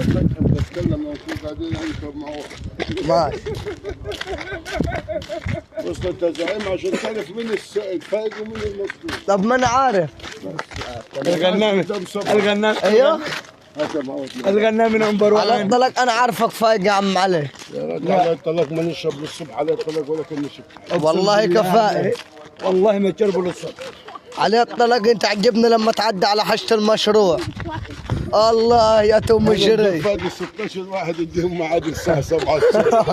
بتكلم مع قاعدين نشرب مع واحد. ماشي. وصل انت زعيم عشان تعرف مين الفايق ومين المصدوم. طب ما انا عارف. الغنامي الغنامي ايوه الغنامي نمبر 1. على الطلاق انا عارفك فايق يا عم علي. يا رجل على الطلاق ما نشرب للصبح على الطلاق ولا كنا نشرب. والله كفائي. والله ما تشربوا للصبح. علي الطلاق انت عجبني لما تعدي على حشة المشروع. الله يا توم جري. باقي 16 واحد يديهم معاد الساعة 7 الصبح.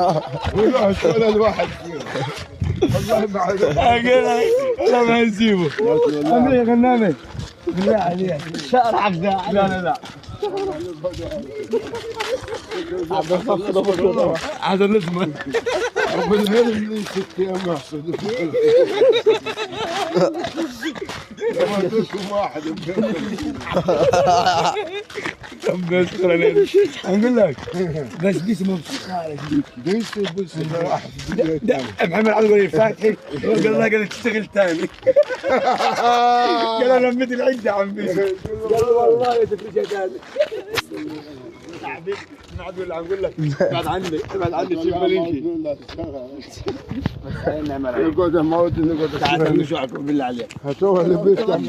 ولا الواحد فيهم. والله ما عاد. لا ما نسيبه. عمري يا غنامي. بالله عليك. شارع حقا. لا لا. هذا نزمه. بالهرم لي 6 ايام محصول. ما فيكم واحد. اقول لك بس ديس مبسوط. بس واحد. محمد عبد الولي الفاتحي قال الله قال تشتغل ثاني. قال انا لميت العده عمي. قال والله تفرجها ثاني. عبد الله نقول لك ابعد عني ابعد عني شيء مالينجي. يقعد ما ودي نقعد. تعال نشوفكم بالله عليك. هاتوها للبيت. راح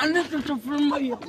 نشوف في المية.